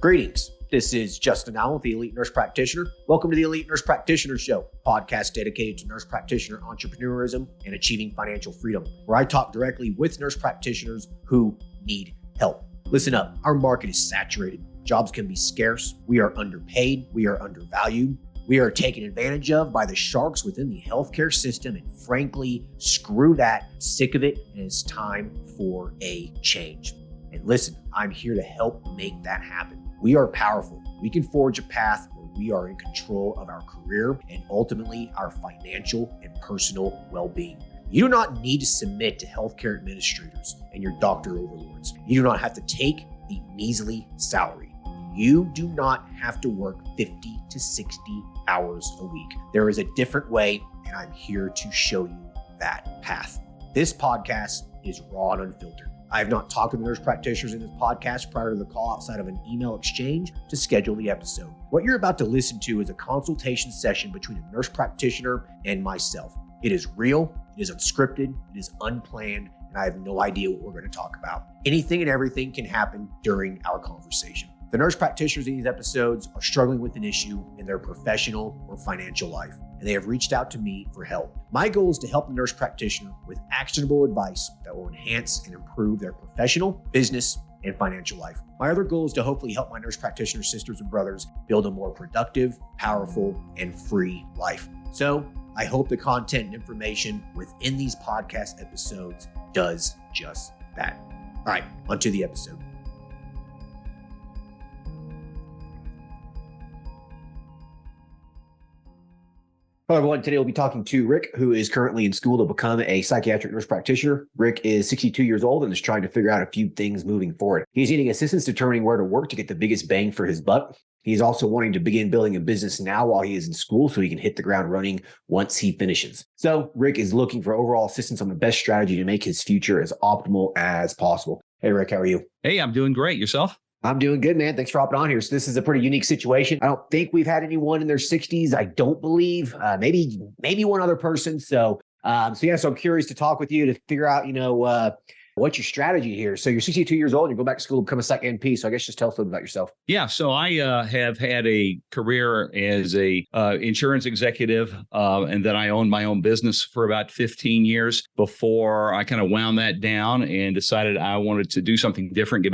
Greetings. This is Justin Allen, the Elite Nurse Practitioner. Welcome to the Elite Nurse Practitioner Show, podcast dedicated to nurse practitioner entrepreneurism and achieving financial freedom, where I talk directly with nurse practitioners who need help. Listen up, our market is saturated. Jobs can be scarce. We are underpaid. We are undervalued. We are taken advantage of by the sharks within the healthcare system, and frankly, screw that. I'm sick of it, and it's time for a change. And listen, I'm here to help make that happen. We are powerful. We can forge a path where we are in control of our career and ultimately our financial and personal well-being. You do not need to submit to healthcare administrators and your doctor overlords. You do not have to take a measly salary. You do not have to work 50 to 60 hours a week. There is a different way, and I'm here to show you that path. This podcast is raw and unfiltered. I have not talked to the nurse practitioners in this podcast prior to the call outside of an email exchange to schedule the episode. What you're about to listen to is a consultation session between a nurse practitioner and myself. It is real, it is unscripted, it is unplanned, and I have no idea what we're going to talk about. Anything and everything can happen during our conversation. The nurse practitioners in these episodes are struggling with an issue in their professional or financial life, and they have reached out to me for help. My goal is to help the nurse practitioner with actionable advice that will enhance and improve their professional, business, and financial life. My other goal is to hopefully help my nurse practitioner sisters and brothers build a more productive, powerful, and free life. So I hope the content and information within these podcast episodes does just that. All right, onto the episode. Hello, everyone. Today we'll be talking to Rick, who is currently in school to become a psychiatric nurse practitioner. Rick is 62 years old and is trying to figure out a few things moving forward. He's needing assistance determining where to work to get the biggest bang for his buck. He's also wanting to begin building a business now while he is in school so he can hit the ground running once he finishes. So Rick is looking for overall assistance on the best strategy to make his future as optimal as possible. Hey, Rick, how are you? Hey, I'm doing great. Yourself? I'm doing good, man. Thanks for hopping on here. So this is a pretty unique situation. I don't think we've had anyone in their 60s. I don't believe. Maybe one other person. So I'm curious to talk with you to figure out, what's your strategy here? So you're 62 years old and you go back to school to become a psych NP. So I guess just tell us a little bit about yourself. Yeah. So I have had a career as a insurance executive, and then I owned my own business for about 15 years before I kind of wound that down and decided I wanted to do something different,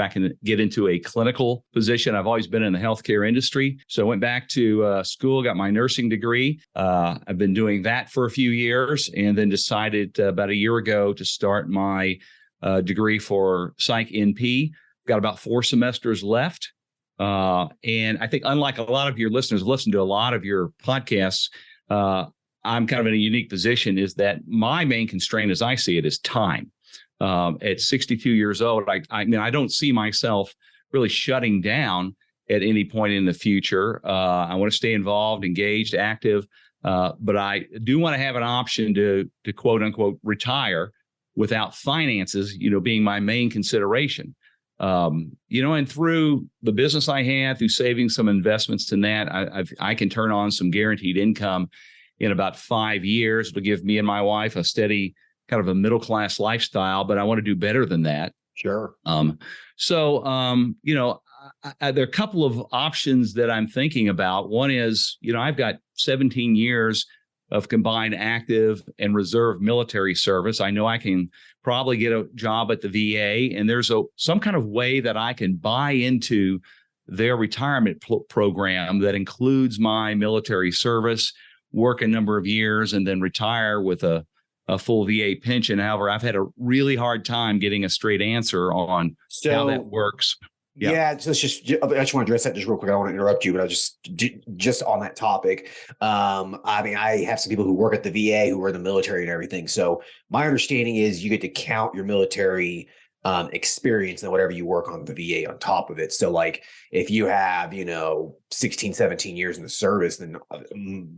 get into a clinical position. I've always been in the healthcare industry. So I went back to school, got my nursing degree. I've been doing that for a few years and then decided about a year ago to start my degree for psych NP. Got about 4 semesters left. And I think unlike a lot of your listeners listen to a lot of your podcasts, I'm kind of in a unique position is that my main constraint as I see it is time. At 62 years old, I don't see myself really shutting down at any point in the future. I want to stay involved, engaged, active, but I do want to have an option to quote unquote retire without finances, being my main consideration. And through the business I have, through saving some investments in that, I can turn on some guaranteed income in about 5 years. It'll give me and my wife a steady kind of a middle-class lifestyle, but I want to do better than that. Sure. There are a couple of options that I'm thinking about. One is, I've got 17 years of combined active and reserve military service. I know I can probably get a job at the VA, and there's some kind of way that I can buy into their retirement program that includes my military service, work a number of years, and then retire with a full VA pension. However, I've had a really hard time getting a straight answer on how that works. Yeah. So I just want to address that just real quick. I don't want to interrupt you, but I just on that topic. I have some people who work at the VA who are in the military and everything. So my understanding is you get to count your military experience and whatever you work on the VA on top of it. So like if you have, 16, 17 years in the service, then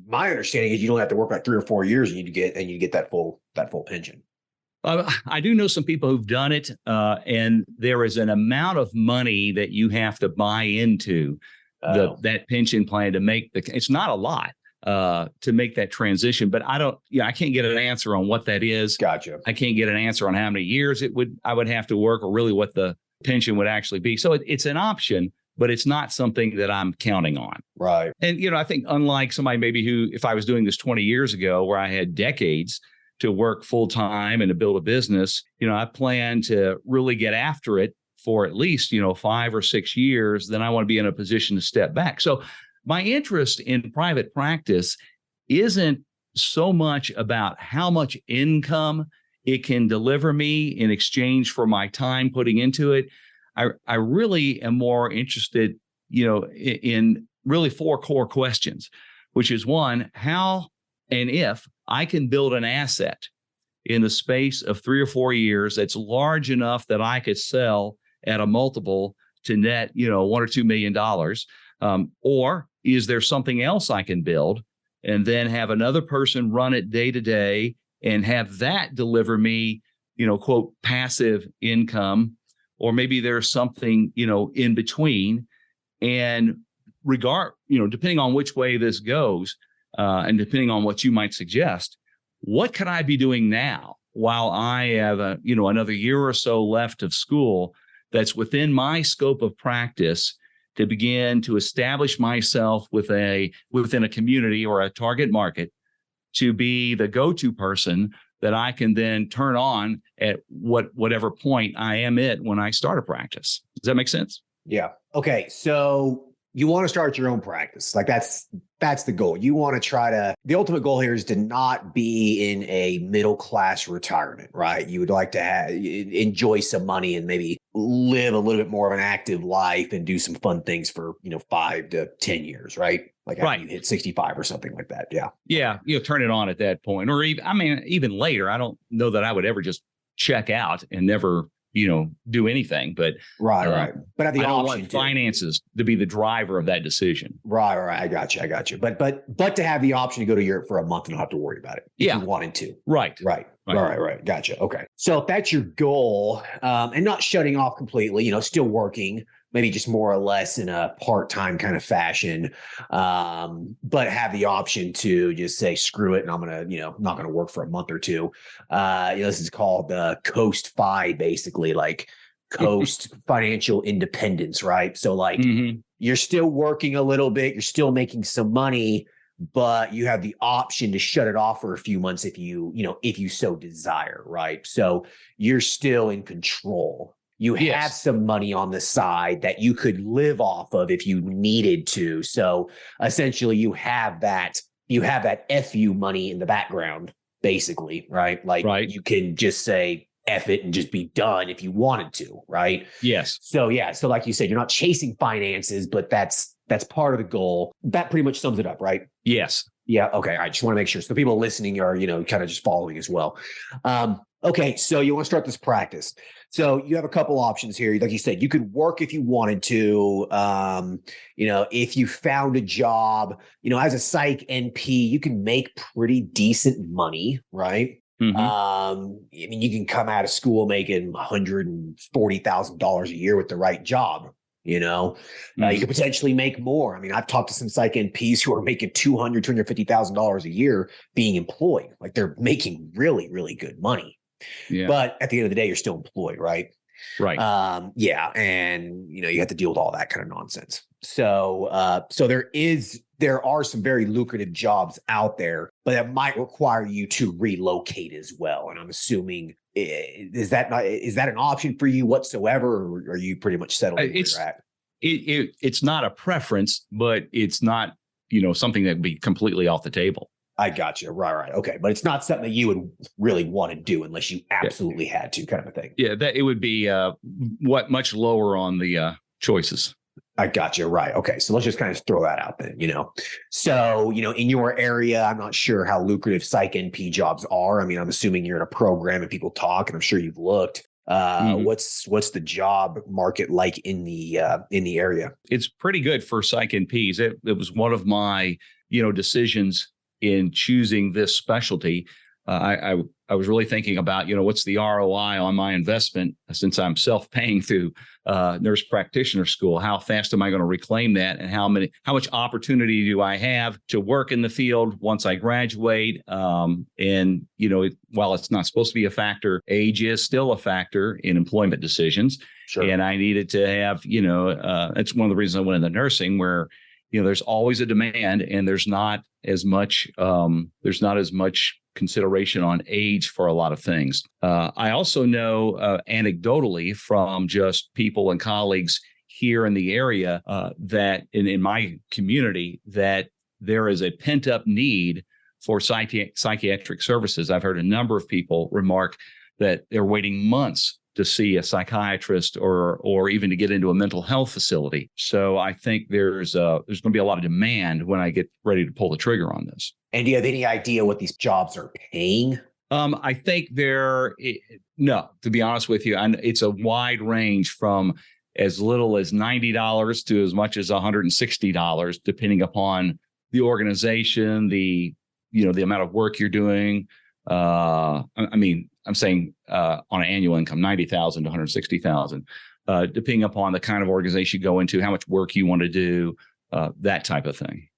my understanding is you don't have to work like 3 or 4 years and you get that full pension. I do know some people who've done it, and there is an amount of money that you have to buy into that pension plan to make it's not a lot to make that transition, but I can't get an answer on what that is. Gotcha. I can't get an answer on how many years I would have to work or really what the pension would actually be. So it's an option, but it's not something that I'm counting on. Right. And, I think unlike somebody maybe who, if I was doing this 20 years ago, where I had decades to work full time and to build a business, I plan to really get after it for at least, 5 or 6 years. Then I want to be in a position to step back. So my interest in private practice isn't so much about how much income it can deliver me in exchange for my time putting into it. I really am more interested, in really 4 core questions, which is one, how and if I can build an asset in the space of 3 or 4 years that's large enough that I could sell at a multiple to net, $1 or $2 million. Or is there something else I can build and then have another person run it day to day and have that deliver me, quote, passive income? Or maybe there's something, in between. And depending on which way this goes, and depending on what you might suggest, what could I be doing now while I have another year or so left of school that's within my scope of practice to begin to establish myself within a community or a target market to be the go-to person that I can then turn on at whatever point I am at when I start a practice. Does that make sense? Yeah. Okay. So you want to start your own practice. Like that's the goal. You want to the ultimate goal here is to not be in a middle-class retirement, right? You would like to enjoy some money and maybe live a little bit more of an active life and do some fun things for, 5 to 10 years, right? Like after you hit 65 or something like that. Yeah. Yeah. Turn it on at that point. Or even later. I don't know that I would ever just check out and never do anything, but right. But have the I don't option want finances to be the driver of that decision. Right. I got you. But to have the option to go to Europe for a month and not have to worry about it. If you wanted to. Right. Gotcha. Okay. So if that's your goal, and not shutting off completely, still working, maybe just more or less in a part-time kind of fashion, but have the option to just say, screw it. And I'm going to, not going to work for a month or two. This is called the Coast Fi, basically, like Coast Financial Independence, right? So like you're still working a little bit, you're still making some money, but you have the option to shut it off for a few months if you so desire, right? So you're still in control. You have some money on the side that you could live off of if you needed to. So essentially you have that FU money in the background, basically, right? Like you can just say F it and just be done if you wanted to, right? Yes. So so like you said, you're not chasing finances, but that's part of the goal. That pretty much sums it up, right? Yes. Yeah. Okay. I just want to make sure. So people listening are, kind of just following as well. Okay. So you want to start this practice. So you have a couple options here. Like you said, you could work if you wanted to, if you found a job, as a psych NP, you can make pretty decent money, right? You can come out of school making $140,000 a year with the right job. You could potentially make more. I've talked to some psych NPs who are making $250,000 a year being employed. Like they're making really, really good money. Yeah. But at the end of the day, you're still employed, right? Right. And you have to deal with all that kind of nonsense. So there are some very lucrative jobs out there, but that might require you to relocate as well. And I'm assuming is that an option for you whatsoever, or are you pretty much settled where you're at? It's not a preference, but it's not something that would be completely off the table. I got you. Right. Okay. But it's not something that you would really want to do unless you absolutely had to, kind of a thing. Yeah, that it would be much lower on the choices. I got you. Right. Okay. So let's just kind of throw that out then, So, in your area, I'm not sure how lucrative psych NP jobs are. I'm assuming you're in a program and people talk, and I'm sure you've looked. What's the job market like in the area? It's pretty good for psych NPs. It was one of my, decisions in choosing this specialty. I I was really thinking about, what's the ROI on my investment since I'm self-paying through nurse practitioner school? How fast am I going to reclaim that? And how much opportunity do I have to work in the field once I graduate? And, while it's not supposed to be a factor, age is still a factor in employment decisions. Sure. And I needed to have, it's one of the reasons I went into nursing, where there's always a demand, and there's not as much consideration on age for a lot of things. I also know anecdotally from just people and colleagues here in the area that in my community, that there is a pent up need for psychiatric services. I've heard a number of people remark that they're waiting months to see a psychiatrist or even to get into a mental health facility. So I think there's going to be a lot of demand when I get ready to pull the trigger on this. And do you have any idea what these jobs are paying? I think no, to be honest with you, it's a wide range from as little as $90 to as much as $160, depending upon the organization, the amount of work you're doing. I'm saying on an annual income, $90,000 to $160,000, depending upon the kind of organization you go into, how much work you want to do, that type of thing.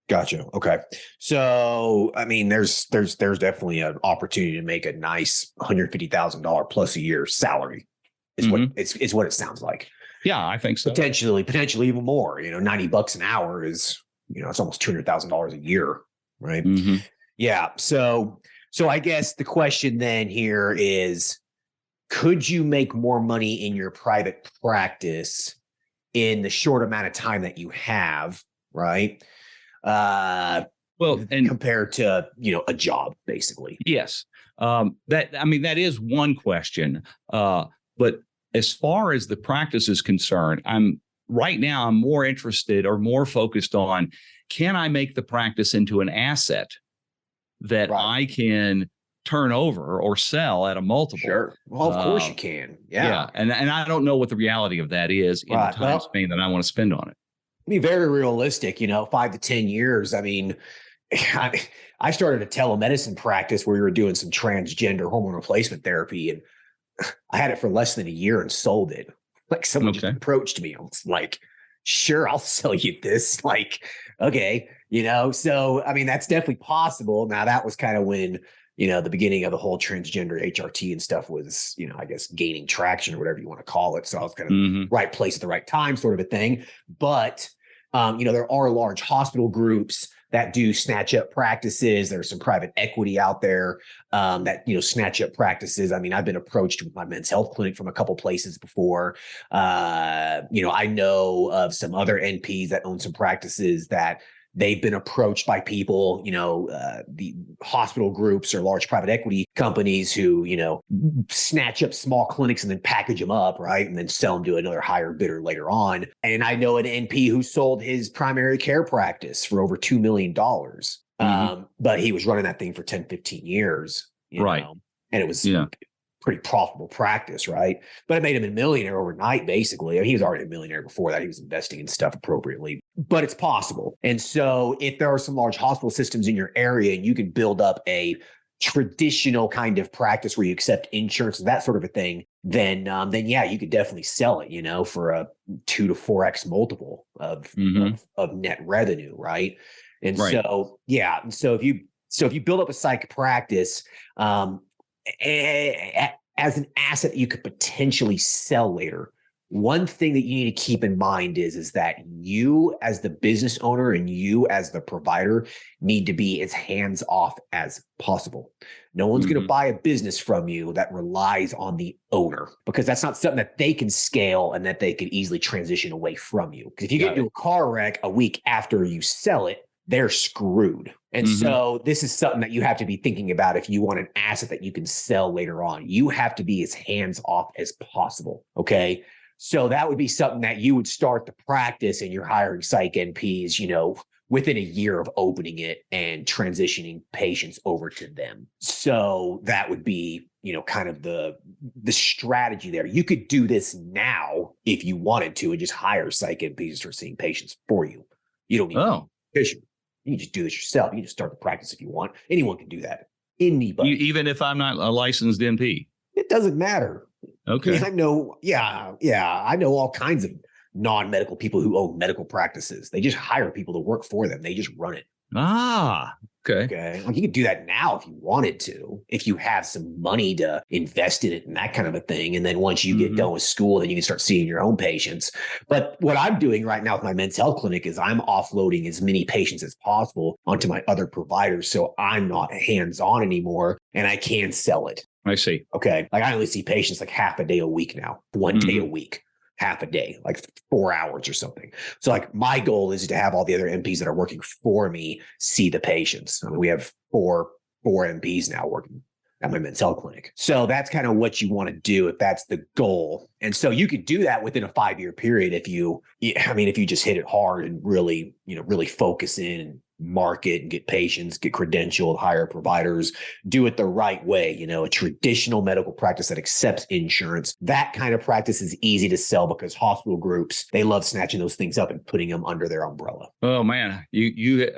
Gotcha. Okay. So, there's definitely an opportunity to make a nice $150,000 plus a year salary. Is what it's what it sounds like. Yeah, I think so. Potentially even more. $90 an hour is, it's almost $200,000 a year, right? Mm-hmm. Yeah. So I guess the question then here is, could you make more money in your private practice in the short amount of time that you have, right? And compared to, a job, basically. Yes. That is one question. But as far as the practice is concerned, I'm more interested or more focused on, can I make the practice into an asset that I can turn over or sell at a multiple? Sure. Well, of course you can. Yeah. And I don't know what the reality of that is in the time span that I want to spend on it. Be very realistic, 5 to 10 years. I started a telemedicine practice where we were doing some transgender hormone replacement therapy, and I had it for less than a year and sold it. Like, someone just approached me. I was like, sure, I'll sell you this. Like, okay, so, that's definitely possible. Now, that was kind of when, the beginning of the whole transgender HRT and stuff was, I guess, gaining traction or whatever you want to call it. So I was kind of right place at the right time sort of a thing. But, there are large hospital groups that do snatch up practices. There's some private equity out there that, snatch up practices. I've been approached with my men's health clinic from a couple places before. I know of some other NPs that own some practices that they've been approached by people, the hospital groups or large private equity companies who, snatch up small clinics and then package them up, right? And then sell them to another higher bidder later on. And I know an NP who sold his primary care practice for over $2 million. But he was running that thing for 10, 15 years. Right. And it was pretty profitable practice, right? But it made him a millionaire overnight, basically. He was already a millionaire before that. He was investing in stuff appropriately, but it's possible. And so if there are some large hospital systems in your area and you can build up a traditional kind of practice where you accept insurance and that sort of a thing, then yeah, you could definitely sell it, for a 2 to 4x multiple of net revenue, right? And so, yeah. And so if you build up a psych practice, as an asset that you could potentially sell later, one thing that you need to keep in mind is that you as the business owner and you as the provider need to be as hands off as possible. No one's going to buy a business from you that relies on the owner, because that's not something that they can scale and that they could easily transition away from you. Because if you get into a car wreck a week after you sell it, they're screwed. And so this is something that you have to be thinking about if you want an asset that you can sell later on. You have to be as hands off as possible. Okay. So that would be something that you would start the practice and you're hiring psych NPs, within a year of opening it and transitioning patients over to them. So that would be, kind of the strategy there. You could do this now if you wanted to and just hire psych NPs to start seeing patients for you. You don't need patient. You can just do this yourself. You can just start the practice if you want. Anyone can do that. Anybody. Even if I'm not a licensed NP. It doesn't matter. Okay. I know. Yeah. I know all kinds of non-medical people who own medical practices. They just hire people to work for them. They just run it. Okay. Okay. Like you could do that now if you wanted to, if you have some money to invest in it and that kind of a thing. And then once you get done with school, then you can start seeing your own patients. But what I'm doing right now with my men's health clinic is I'm offloading as many patients as possible onto my other providers. So I'm not hands-on anymore and I can sell it. I see. Okay. Like I only see patients like half a day a week now, one day a week. Half a day, like 4 hours or something. So like my goal is to have all the other MPs that are working for me see the patients. I mean, we have four MPs now working at my men's health clinic. So that's kind of what you want to do if that's the goal. And so you could do that within a 5-year period if you just hit it hard and really focus in and market and get patients, get credentialed, hire providers, do it the right way. A traditional medical practice that accepts insurance, that kind of practice is easy to sell because hospital groups, they love snatching those things up and putting them under their umbrella. Oh man,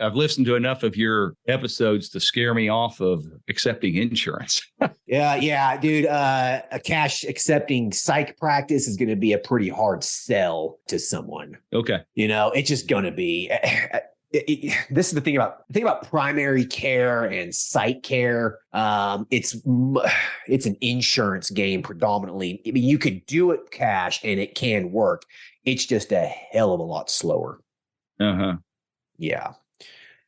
I've listened to enough of your episodes to scare me off of accepting insurance. Yeah, dude. A cash accepting psych practice is going to be a pretty hard sell to someone. Okay. It's just going to be. This is the thing about primary care and psych care. It's an insurance game predominantly. I mean, you could do it cash and it can work. It's just a hell of a lot slower. Yeah.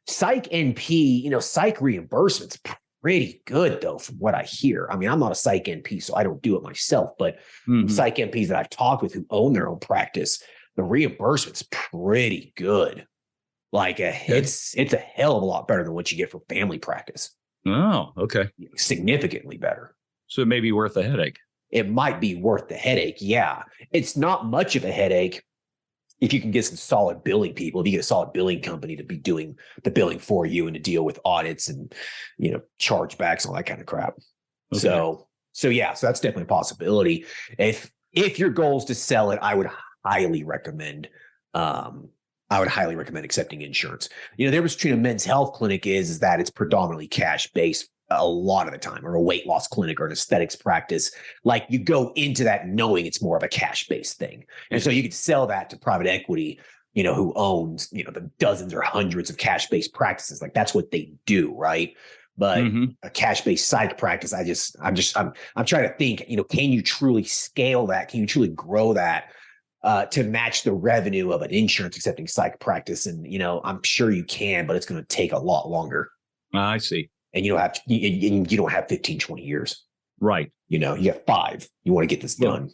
Psych NP, psych reimbursement's pretty good though, from what I hear. I mean, I'm not a psych NP, so I don't do it myself, but psych NPs that I've talked with who own their own practice, the reimbursement's pretty good. Like it's a hell of a lot better than what you get for family practice. Oh, okay. Significantly better. So it may be worth the headache. It might be worth the headache. Yeah. It's not much of a headache if you can get some solid billing people, if you get a solid billing company to be doing the billing for you and to deal with audits and, chargebacks and all that kind of crap. Okay. So that's definitely a possibility. If your goal is to sell it, I would highly recommend accepting insurance. The difference between a men's health clinic is that it's predominantly cash based a lot of the time, or a weight loss clinic or an aesthetics practice. Like you go into that knowing it's more of a cash based thing. And so you could sell that to private equity, who owns, the dozens or hundreds of cash based practices. Like that's what they do. Right. But a cash based psych practice, I'm trying to think, can you truly scale that? Can you truly grow that? To match the revenue of an insurance accepting psych practice. And, I'm sure you can, but it's going to take a lot longer. I see. And you don't have 15, 20 years. Right. You have 5. You want to get this done.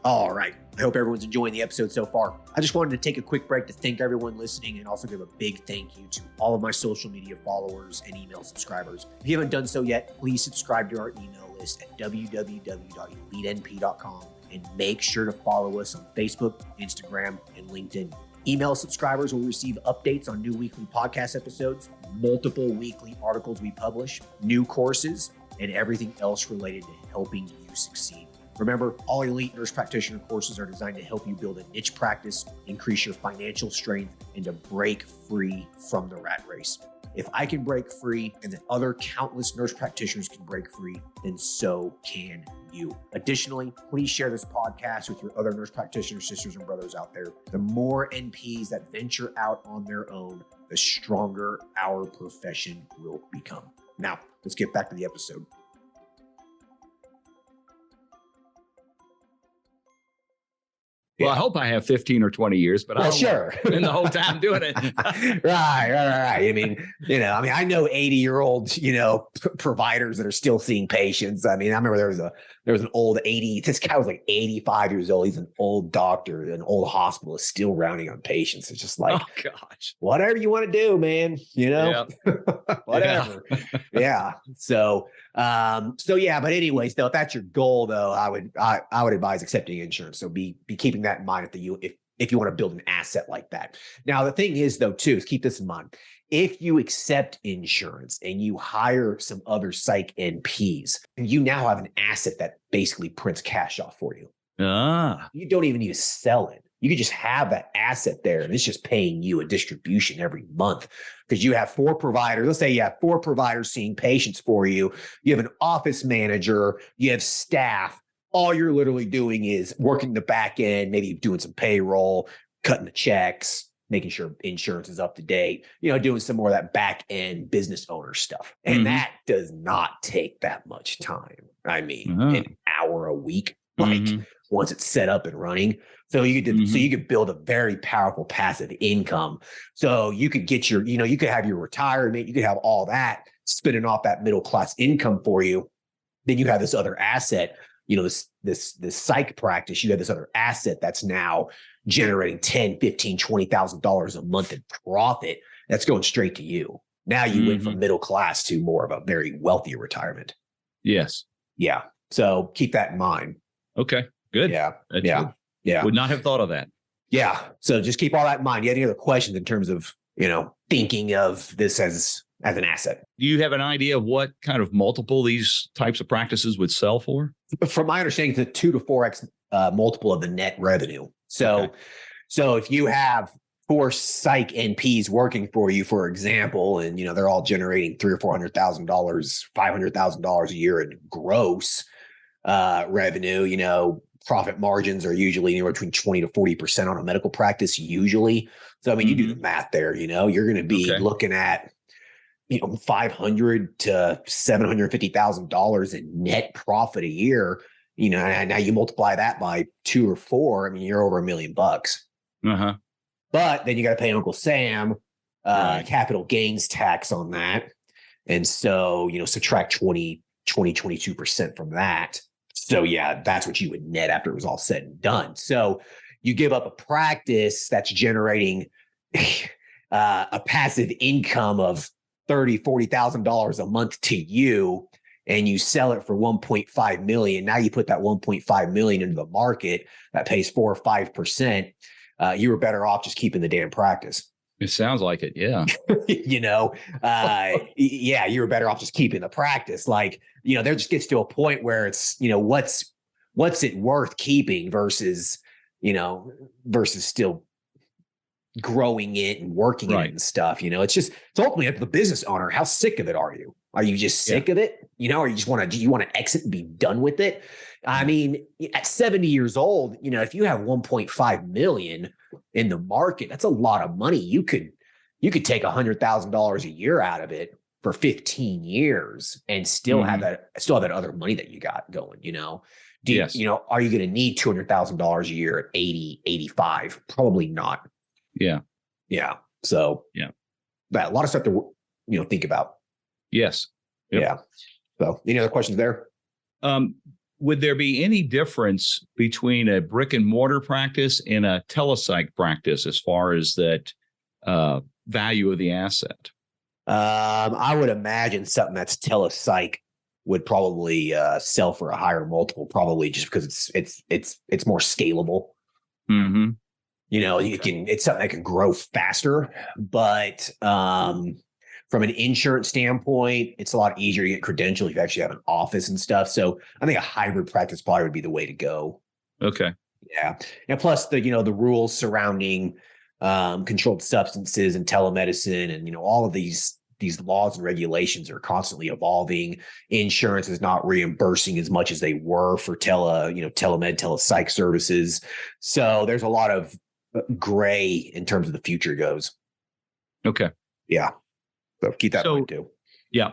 All right. I hope everyone's enjoying the episode so far. I just wanted to take a quick break to thank everyone listening and also give a big thank you to all of my social media followers and email subscribers. If you haven't done so yet, please subscribe to our email list at www.elitenp.com and make sure to follow us on Facebook, Instagram, and LinkedIn. Email subscribers will receive updates on new weekly podcast episodes, multiple weekly articles we publish, new courses, and everything else related to helping you succeed. Remember, all elite nurse practitioner courses are designed to help you build a niche practice, increase your financial strength, and to break free from the rat race. If I can break free and then other countless nurse practitioners can break free, then so can you. Additionally, please share this podcast with your other nurse practitioner sisters and brothers out there. The more NPs that venture out on their own, the stronger our profession will become. Now, let's get back to the episode. Well, I hope I have 15 or 20 years, but I don't spend the whole time doing it. Right. I mean, I know 80-year-old, providers that are still seeing patients. I mean, I remember there was an old this guy was like 85 years old. He's an old doctor, an old hospital is still rounding on patients. It's just like, oh gosh, whatever you want to do, man, whatever. Yeah. So, but anyways, though, if that's your goal though, I would advise accepting insurance. So be keeping that in mind if you want to build an asset like that. Now, the thing is though, too, is keep this in mind. If you accept insurance and you hire some other psych NPs, you now have an asset that basically prints cash off for you. You don't even need to sell it. you could just have that asset there and it's just paying you a distribution every month because you have 4 providers. Let's say you have 4 providers seeing patients for you. You have an office manager, you have staff. All you're literally doing is working the back end, maybe doing some payroll, cutting the checks, making sure insurance is up to date, doing some more of that back end business owner stuff. And that does not take that much time. I mean, an hour a week, once it's set up and running. So you could build a very powerful passive income. So you could get you could have your retirement, you could have all that spinning off that middle class income for you. Then you have this other asset, this psych practice, you have this other asset that's now generating $10,000, $15,000, $20,000 a month in profit. That's going straight to you. Now you went from middle class to more of a very wealthy retirement. Yes. Yeah. So keep that in mind. Okay. Good. Yeah. That's yeah. Good. Yeah. Would not have thought of that. Yeah. So just keep all that in mind. You have any other questions in terms of, thinking of this as an asset? Do you have an idea of what kind of multiple these types of practices would sell for? From my understanding, it's a 2 to 4x multiple of the net revenue. So if you have 4 psych NPs working for you, for example, and they're all generating $300,000 or $400,000, $500,000 a year in gross revenue, profit margins are usually anywhere between 20 to 40% on a medical practice usually. So I mean, you do the math there. You're going to be looking at $500,000 to $750,000 in net profit a year. And now you multiply that by 2 or 4. I mean, you're over $1 million. But then you got to pay Uncle Sam capital gains tax on that. And so, subtract 22% from that. So yeah, that's what you would net after it was all said and done. So you give up a practice that's generating a passive income of $30,000, $40,000 a month to you, and you sell it for $1.5 million. Now you put that $1.5 million into the market that pays 4 or 5%. You were better off just keeping the damn practice. It sounds like it. Yeah. Yeah, you were better off just keeping the practice. Like, there just gets to a point where it's, what's it worth keeping versus still growing it and working it and stuff. It's ultimately up to the business owner. How sick of it are you? Are you just sick of it? Or you want to exit and be done with it? I mean, at 70 years old, if you have 1.5 million in the market, that's a lot of money. You could take $100,000 a year out of it for 15 years and still have that other money that you got going, are you going to need $200,000 a year at 80, 85? Probably not. Yeah. Yeah. So but a lot of stuff to, think about. Yes. Yep. Yeah. So any other questions there? Would there be any difference between a brick and mortar practice and a telepsych practice as far as that value of the asset? I would imagine something that's telepsych would probably sell for a higher multiple, probably just because it's more scalable. It's something that can grow faster, but from an insurance standpoint, it's a lot easier to get credentialed if you actually have an office and stuff. So I think a hybrid practice probably would be the way to go. Okay. Yeah. And plus the rules surrounding controlled substances and telemedicine and, all of these laws and regulations are constantly evolving. Insurance is not reimbursing as much as they were for telepsych services. So there's a lot of gray in terms of the future goes. Okay. Yeah. So keep that in mind too. Yeah.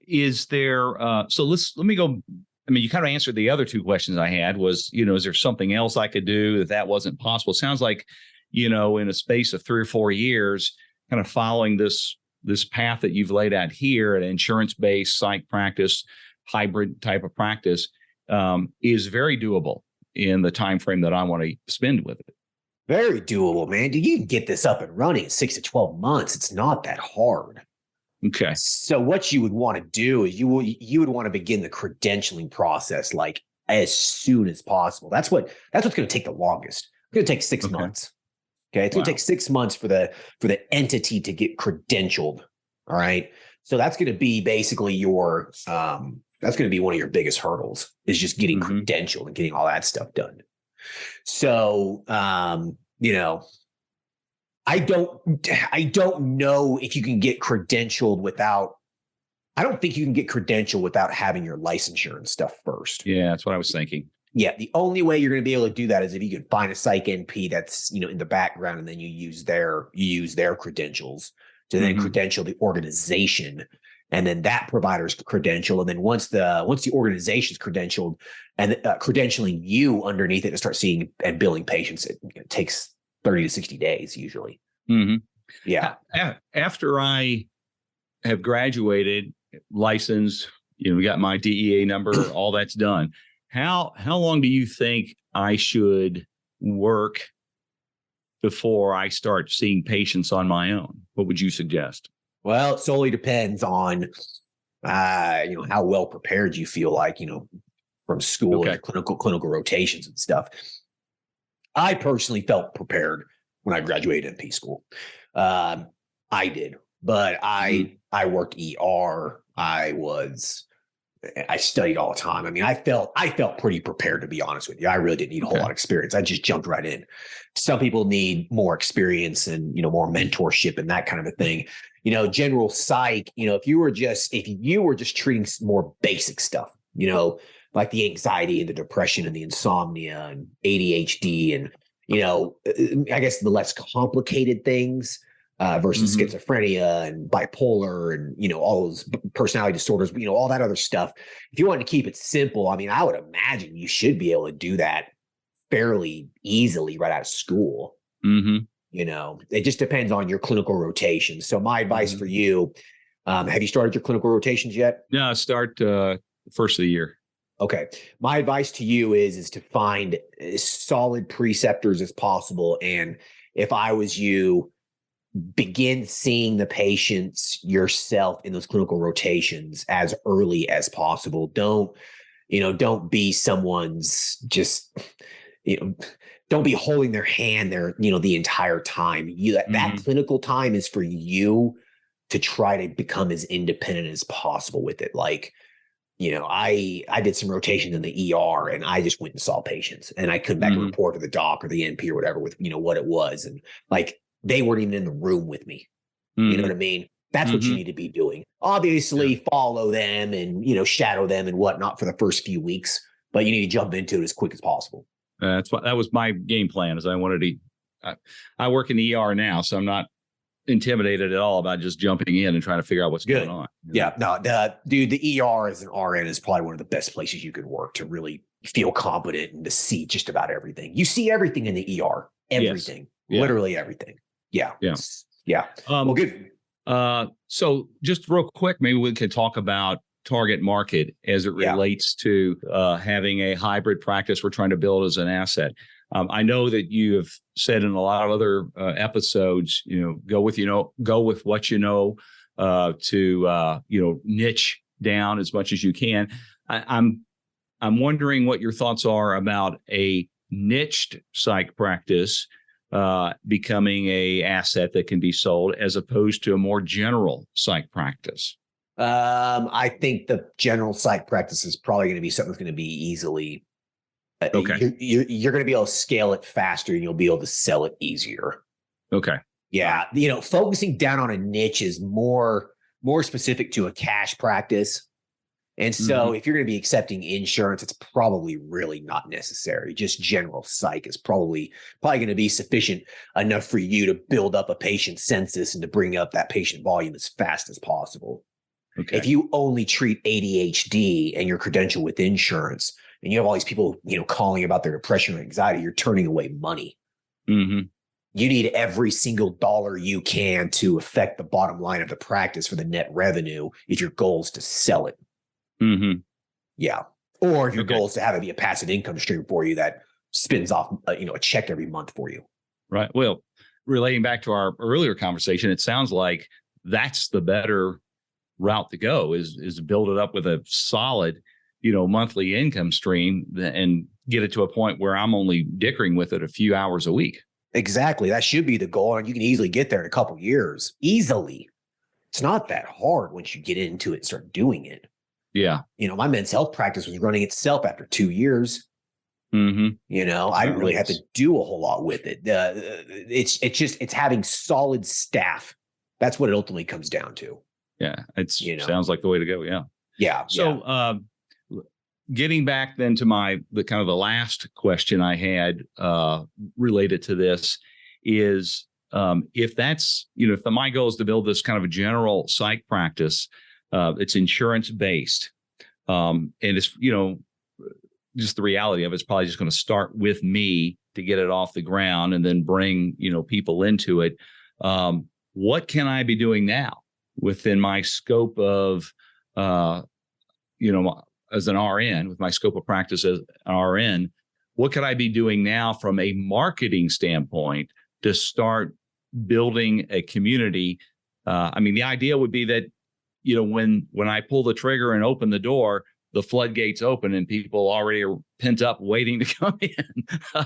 Is there, so let me go. I mean, you kind of answered the other 2 questions I had was, is there something else I could do that wasn't possible? It sounds like, in a space of 3 or 4 years, kind of following this path that you've laid out here, an insurance-based psych practice, hybrid type of practice, is very doable in the time frame that I want to spend with it. Very doable, man. You can get this up and running in 6 to 12 months. It's not that hard. Okay. So what you would want to do is you would want to begin the credentialing process like as soon as possible. That's what's going to take the longest. It's going to take 6 months. Okay. It's going to take 6 months for the entity to get credentialed. All right. So that's going to be basically that's going to be one of your biggest hurdles is just getting credentialed and getting all that stuff done. So, I don't know if you can get credentialed without, I don't think you can get credentialed without having your licensure and stuff first. Yeah, that's what I was thinking. Yeah, the only way you're going to be able to do that is if you can find a psych NP that's, in the background, and then you use their credentials to then credential the organization, and then that provider's credential. And then once the organization's credentialed and credentialing you underneath it to start seeing and billing patients, it takes 30 to 60 days usually. Mm-hmm. Yeah. After I have graduated, licensed, we got my DEA number, all that's done. How long do you think I should work before I start seeing patients on my own? What would you suggest? Well, it solely depends on, how well prepared you feel like, from school and clinical rotations and stuff. I personally felt prepared when I graduated NP school. I did, but I worked ER. I studied all the time. I mean, I felt pretty prepared, to be honest with you. I really didn't need a whole lot of experience. I just jumped right in. Some people need more experience and, more mentorship and that kind of a thing. General psych, if you were just treating more basic stuff, like the anxiety and the depression and the insomnia and ADHD and, I guess the less complicated things, versus schizophrenia and bipolar and, all those personality disorders, all that other stuff. If you want to keep it simple, I mean, I would imagine you should be able to do that fairly easily right out of school. It just depends on your clinical rotation. So my advice for you, have you started your clinical rotations yet? No, start first of the year. Okay. My advice to you is to find as solid preceptors as possible. And if I was you, begin seeing the patients yourself in those clinical rotations as early as possible. Don't be someone's just, don't be holding their hand there, the entire time. That clinical time is for you to try to become as independent as possible with it. Like, I did some rotation in the ER and I just went and saw patients and I come back and report to the doc or the NP or whatever with, what it was. And like, they weren't even in the room with me. You know what I mean? That's what you need to be doing. Obviously, follow them and, shadow them and whatnot for the first few weeks, but you need to jump into it as quick as possible. That was my game plan. Is I wanted to. I work in the ER now, so I'm not intimidated at all about just jumping in and trying to figure out what's going on. Yeah, no, the ER as an RN is probably one of the best places you could work to really feel competent and to see just about everything. You see everything in the ER, everything, literally everything. Yeah. Well, good. So just real quick, maybe we could talk about target market as it relates to having a hybrid practice we're trying to build as an asset. I know that you have said in a lot of other episodes, go with what to niche down as much as you can. I'm wondering what your thoughts are about a niched psych practice becoming a asset that can be sold as opposed to a more general psych practice. I think the general psych practice is probably going to be something that's going to be easily. Okay. You're going to be able to scale it faster and you'll be able to sell it easier. Okay. Yeah. Focusing down on a niche is more specific to a cash practice. And so if you're going to be accepting insurance, it's probably really not necessary. Just general psych is probably going to be sufficient enough for you to build up a patient census and to bring up that patient volume as fast as possible. Okay. If you only treat ADHD and you're credentialed with insurance and you have all these people, calling about their depression or anxiety, you're turning away money. You need every single dollar you can to affect the bottom line of the practice for the net revenue if your goal is to sell it. Yeah. Or if your goal is to have it be a passive income stream for you that spins off, a check every month for you. Right. Well, relating back to our earlier conversation, it sounds like that's the better route to go is build it up with a solid, monthly income stream and get it to a point where I'm only dickering with it a few hours a week. Exactly. That should be the goal. And you can easily get there in a couple of years. Easily. It's not that hard once you get into it and start doing it. Yeah. My men's health practice was running itself after 2 years. You know, I didn't really have to do a whole lot with it. It's having solid staff. That's what it ultimately comes down to. Yeah, sounds like the way to go. Yeah. Yeah. So, getting back then to the last question I had related to this is, if that's, if my goal is to build this kind of a general psych practice, it's insurance based, and it's, just the reality of it's probably just going to start with me to get it off the ground and then bring, people into it. What can I be doing now within my scope of, as an RN, with my scope of practice as an RN? What could I be doing now from a marketing standpoint to start building a community? The idea would be that, when I pull the trigger and open the door, the floodgates open and people already are pent up waiting to come in.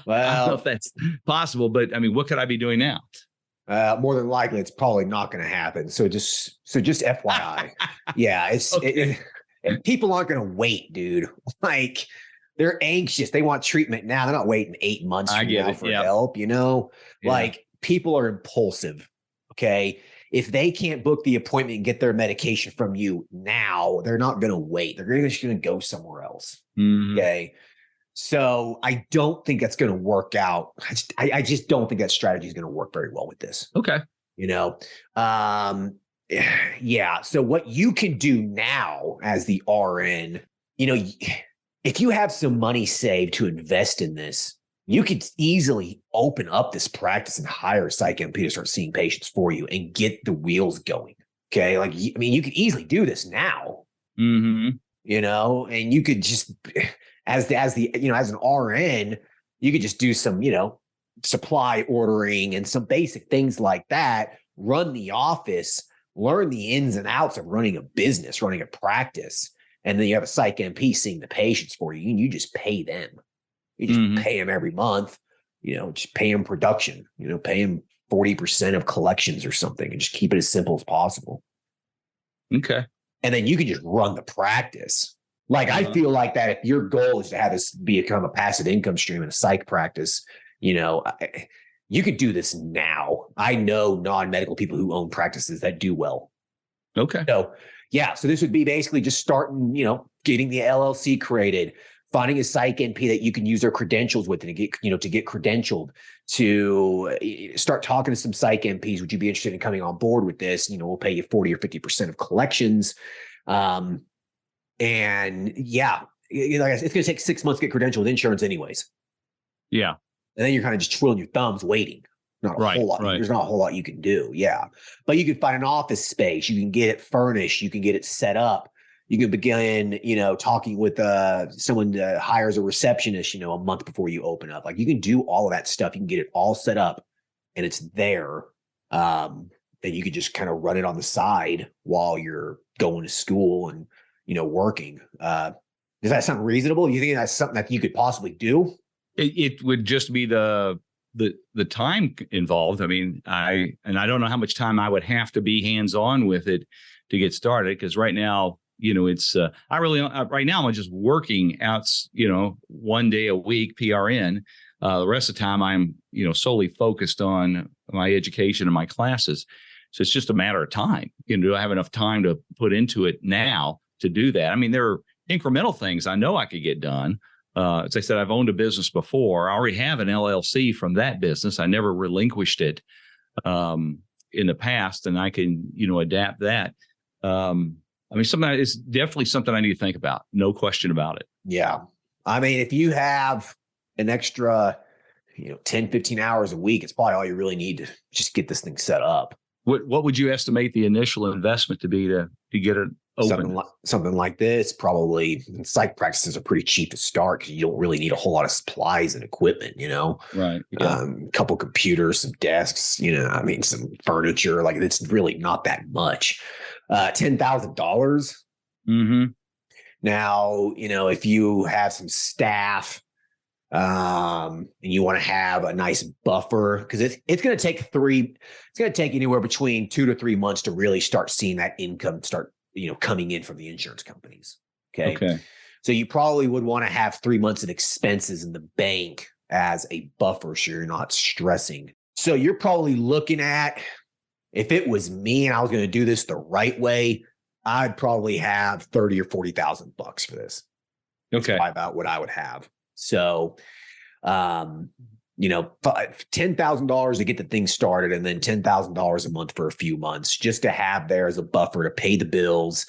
Well, I don't know if that's possible, but what could I be doing now? More than likely, it's probably not going to happen. So just FYI. Yeah. People aren't going to wait, dude. Like, they're anxious. They want treatment now. They're not waiting 8 months from now for help, Like, people are impulsive. Okay. If they can't book the appointment and get their medication from you now, they're not going to wait. They're just going to go somewhere else. Okay. So I don't think that's going to work out. I just don't think that strategy is going to work very well with this. Okay. Yeah. So what you can do now as the RN, if you have some money saved to invest in this, you could easily open up this practice and hire a psych MP to start seeing patients for you and get the wheels going. Okay. Like, you could easily do this now, and you could just, as an RN, you could just do some, supply ordering and some basic things like that, run the office, learn the ins and outs of running a business, running a practice. And then you have a psych MP seeing the patients for you, and you just pay them. You just pay them every month, just pay them production, pay them 40% of collections or something, and just keep it as simple as possible. Okay. And then you can just run the practice. Like, I feel like that if your goal is to have this become a passive income stream in a psych practice, you could do this now. I know non-medical people who own practices that do well. Okay. So, yeah. So this would be basically just starting, getting the LLC created, finding a psych NP that you can use their credentials with, and to get credentialed, to start talking to some psych NPs. Would you be interested in coming on board with this? We'll pay you 40 or 50% of collections. And yeah, like I said, it's going to take 6 months to get credentialed with insurance anyways. Yeah. And then you're kind of just twiddling your thumbs waiting. Not a whole lot. Right. There's not a whole lot you can do. Yeah. But you can find an office space. You can get it furnished. You can get it set up. You can begin, talking with someone that hires a receptionist, a month before you open up. Like, you can do all of that stuff. You can get it all set up and it's there. And you can just kind of run it on the side while you're going to school and, working. Does that sound reasonable? You think that's something that you could possibly do? It would just be the time involved. I don't know how much time I would have to be hands-on with it to get started. Because right now, it's right now I'm just working out, 1 day a week PRN. The rest of the time I'm, solely focused on my education and my classes. So it's just a matter of time. Do I have enough time to put into it now to do that? There are incremental things I know I could get done. As I said, I've owned a business before. I already have an LLC from that business. I never relinquished it in the past, and I can, adapt that. It's definitely something I need to think about. No question about it. Yeah. If you have an extra, 10, 15 hours a week, it's probably all you really need to just get this thing set up. What would you estimate the initial investment to be to get it open? Something like this, probably. Psych practices are pretty cheap to start because you don't really need a whole lot of supplies and equipment, Right. Yeah. A couple computers, some desks, some furniture. Like, it's really not that much. $10,000. Now, if you have some staff, and you want to have a nice buffer, because it's going to take anywhere between 2 to 3 months to really start seeing that income start, coming in from the insurance companies. Okay. So you probably would want to have 3 months of expenses in the bank as a buffer so you're not stressing. So you're probably looking at, if it was me and I was going to do this the right way, I'd probably have 30 or 40,000 bucks for this. Okay. That's about what I would have. So, $10,000 to get the thing started, and then $10,000 a month for a few months just to have there as a buffer to pay the bills,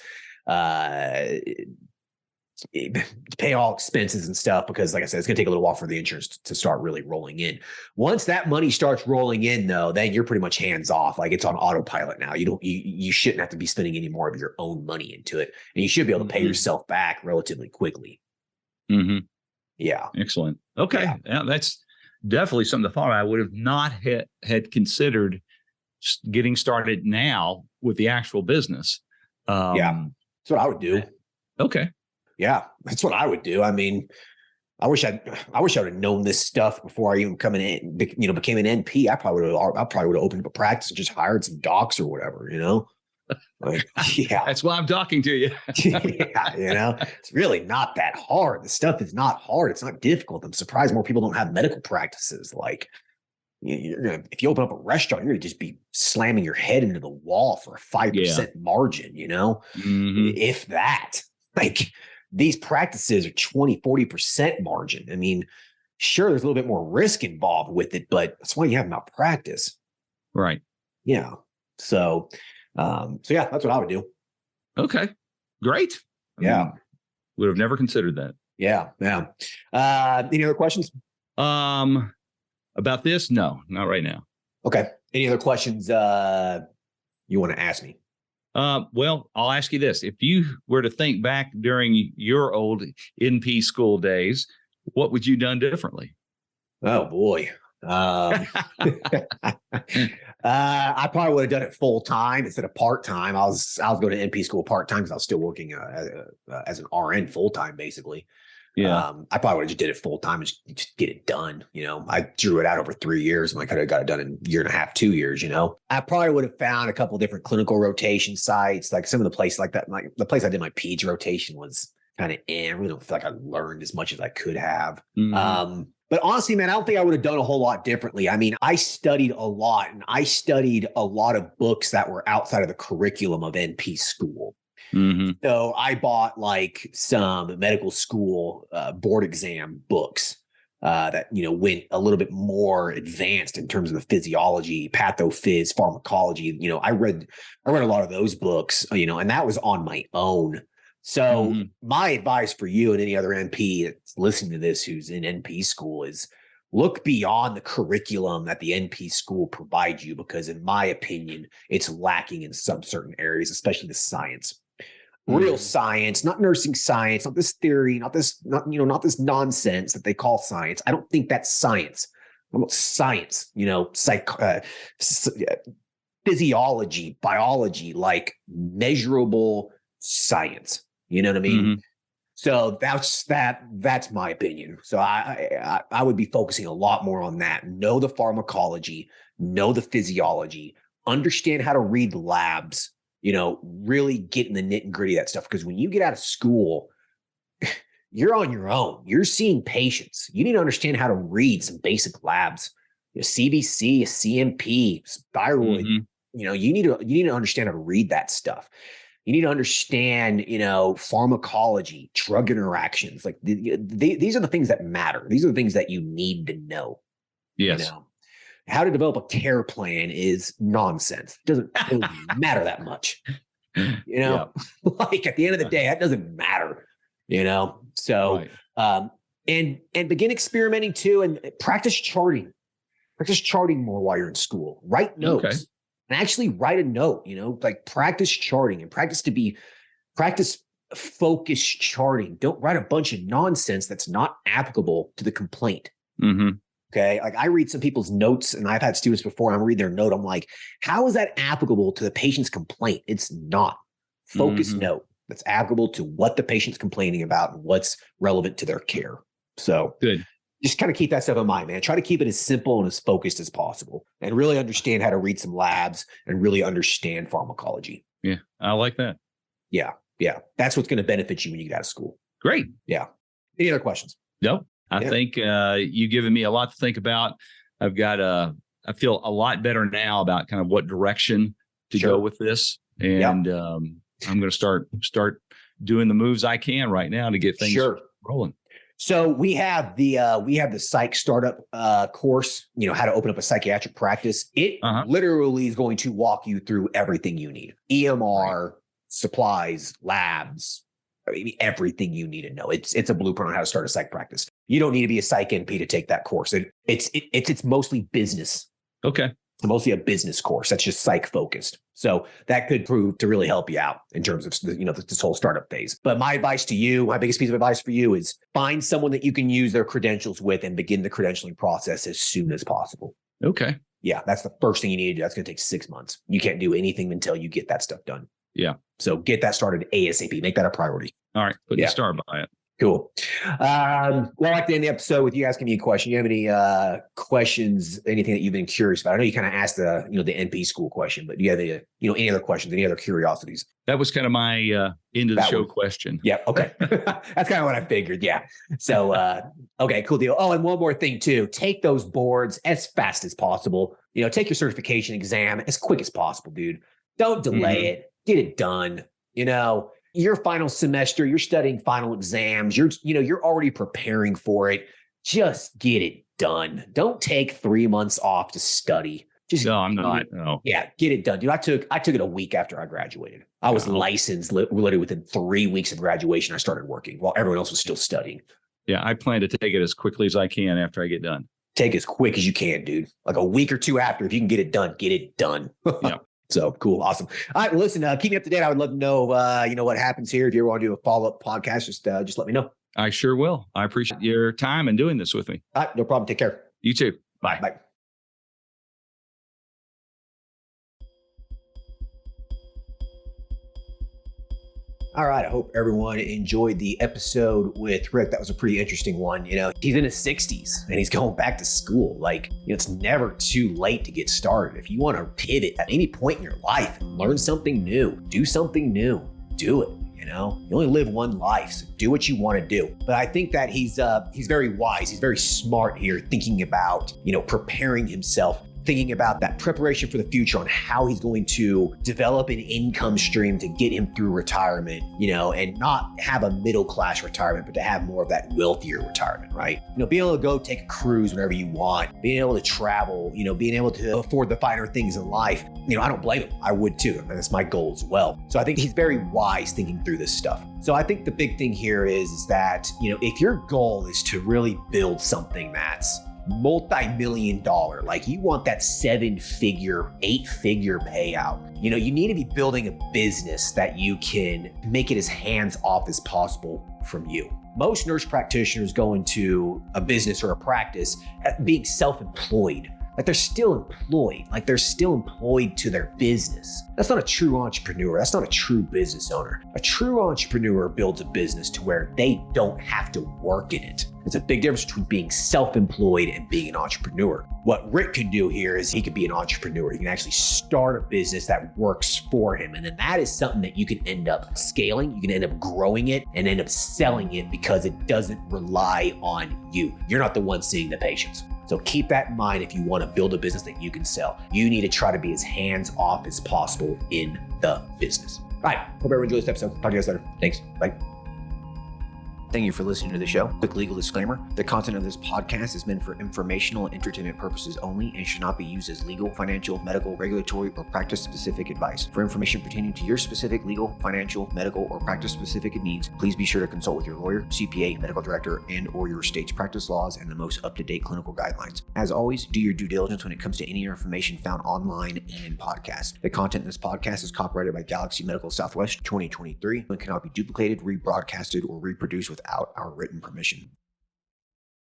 pay all expenses and stuff, because like I said, it's going to take a little while for the insurance to start really rolling in. Once that money starts rolling in, though, then you're pretty much hands off. Like, it's on autopilot now. You shouldn't have to be spending any more of your own money into it, and you should be able to pay yourself back relatively quickly. Mm-hmm. Yeah. Excellent. Okay. Yeah, that's definitely something to follow. I would have not had considered getting started now with the actual business. That's what I would do. Okay. Yeah, that's what I would do. I mean, I wish I would have known this stuff before I even became an NP. I probably would have opened up a practice and just hired some docs or whatever, Like, yeah. That's why I'm talking to you. Yeah, it's really not that hard. The stuff is not hard. It's not difficult. I'm surprised more people don't have medical practices. Like, if you open up a restaurant, you're going to just be slamming your head into the wall for a 5% margin, if that. Like, these practices are 20, 40% margin. I mean, sure, there's a little bit more risk involved with it, but that's why you have malpractice. Right. Yeah. So yeah, that's what I would do. Okay. Great. Would have never considered that. Yeah. Yeah. Any other questions? About this? No, not right now. Okay. Any other questions you want to ask me? Well, I'll ask you this. If you were to think back during your old NP school days, what would you done differently? Oh, boy. I probably would have done it full time instead of part time. I was going to NP school part time because I was still working as an RN full time, basically. Yeah. I probably would have just did it full time and just get it done. I drew it out over 3 years, and I could have got it done in a year and a half, 2 years. I probably would have found a couple of different clinical rotation sites, like some of the places like that. Like the place I did my peds rotation was kind of I really don't feel like I learned as much as I could have. Mm-hmm. But honestly, man, I don't think I would have done a whole lot differently. I mean, I studied a lot, and I studied a lot of books that were outside of the curriculum of NP school. Mm-hmm. So I bought like some medical school board exam books that, went a little bit more advanced in terms of the physiology, pathophys, pharmacology. I read a lot of those books, and that was on my own. So my advice for you and any other NP that's listening to this who's in NP school is look beyond the curriculum that the NP school provides you, because in my opinion, it's lacking in some certain areas, especially the science. Real science, not nursing science, not this theory, not this nonsense that they call science. I don't think that's science. I'm about science, physiology, biology, like measurable science. You know what I mean? Mm-hmm. So that's my opinion. So I would be focusing a lot more on that. Know the pharmacology, know the physiology, understand how to read the labs, really get in the nitty gritty of that stuff. Because when you get out of school, you're on your own. You're seeing patients. You need to understand how to read some basic labs, CBC, CMP, thyroid. Mm-hmm. You need to understand how to read that stuff. You need to understand, pharmacology, drug interactions. Like these are the things that matter. These are the things that you need to know. Yes. How to develop a care plan is nonsense. It doesn't matter that much. Like at the end of the day, that doesn't matter. So right. And begin experimenting too, and practice charting. Practice charting more while you're in school. Write notes. Okay. And actually write a note, like practice charting and practice focused charting. Don't write a bunch of nonsense that's not applicable to the complaint. Mm-hmm. Okay. Like I read some people's notes, and I've had students before, and I'm reading their note. I'm like, how is that applicable to the patient's complaint? It's not. Focused note that's applicable to what the patient's complaining about and what's relevant to their care. So good. Just kind of keep that stuff in mind, man. Try to keep it as simple and as focused as possible, and really understand how to read some labs and really understand pharmacology. Yeah, I like that. Yeah. That's what's going to benefit you when you get out of school. Great. Yeah. Any other questions? Nope. I think you've given me a lot to think about. I feel a lot better now about kind of what direction to go with this. And I'm going to start doing the moves I can right now to get things rolling. So we have the psych startup course, how to open up a psychiatric practice. It literally is going to walk you through everything you need. EMR, supplies, labs, everything you need to know. It's a blueprint on how to start a psych practice. You don't need to be a psych NP to take that course. It's mostly business. Okay. It's mostly a business course that's just psych focused. So that could prove to really help you out in terms of, this whole startup phase. But my advice to you, my biggest piece of advice for you is find someone that you can use their credentials with and begin the credentialing process as soon as possible. Okay. Yeah. That's the first thing you need to do. That's going to take 6 months. You can't do anything until you get that stuff done. Yeah. So get that started ASAP. Make that a priority. All right. Put a star by it. Cool. Well, I like to end the episode with you asking me a question. You have any questions, anything that you've been curious about? I know you kind of asked the NP school question, but do you have any other questions, any other curiosities? That was kind of my end of the show question. Yeah. Okay. That's kind of what I figured. Yeah. So, okay, cool deal. Oh, and one more thing too, take those boards as fast as possible. Take your certification exam as quick as possible, dude. Don't delay it. Get it done. Your final semester, you're studying final exams. You're already preparing for it. Just get it done. Don't take 3 months off to study. No, I'm not. No. Yeah, get it done, dude. I took it a week after I graduated. I was licensed literally within 3 weeks of graduation. I started working while everyone else was still studying. Yeah, I plan to take it as quickly as I can after I get done. Take as quick as you can, dude. Like a week or two after, if you can get it done, get it done. Yeah. So cool. Awesome. All right. Well, listen, keep me up to date. I would love to know, what happens here. If you ever want to do a follow-up podcast, just let me know. I sure will. I appreciate your time and doing this with me. All right. No problem. Take care. You too. Bye. Bye. All right. I hope everyone enjoyed the episode with Rick. That was a pretty interesting one. He's in his 60s and he's going back to school. It's never too late to get started. If you want to pivot at any point in your life and learn something new, do something new, do it. You only live one life, so do what you want to do. But I think that he's very wise. He's very smart here, thinking about, preparing himself, thinking about that preparation for the future on how he's going to develop an income stream to get him through retirement, and not have a middle-class retirement, but to have more of that wealthier retirement, right? Being able to go take a cruise whenever you want, being able to travel, being able to afford the finer things in life. I don't blame him. I would too. That's my goal as well. So I think he's very wise thinking through this stuff. So I think the big thing here is that, if your goal is to really build something that's multi-million dollar, you want that 7-figure, 8-figure payout, you need to be building a business that you can make it as hands off as possible from you. Most nurse practitioners go into a business or a practice being self-employed. They're still employed. They're still employed to their business. That's not a true entrepreneur. That's not a true business owner. A true entrepreneur builds a business to where they don't have to work in it. It's a big difference between being self-employed and being an entrepreneur. What Rick can do here is he can be an entrepreneur. He can actually start a business that works for him. And then that is something that you can end up scaling. You can end up growing it and end up selling it because it doesn't rely on you. You're not the one seeing the patients. So keep that in mind if you want to build a business that you can sell. You need to try to be as hands-off as possible in the business. All right. Hope everyone enjoyed this episode. Talk to you guys later. Thanks. Bye. Thank you for listening to the show. Quick legal disclaimer. The content of this podcast is meant for informational and entertainment purposes only and should not be used as legal, financial, medical, regulatory, or practice-specific advice. For information pertaining to your specific legal, financial, medical, or practice-specific needs, please be sure to consult with your lawyer, CPA, medical director, and or your state's practice laws and the most up-to-date clinical guidelines. As always, do your due diligence when it comes to any information found online and in podcasts. The content in this podcast is copyrighted by Galaxy Medical Southwest 2023 and cannot be duplicated, rebroadcasted, or reproduced without our written permission.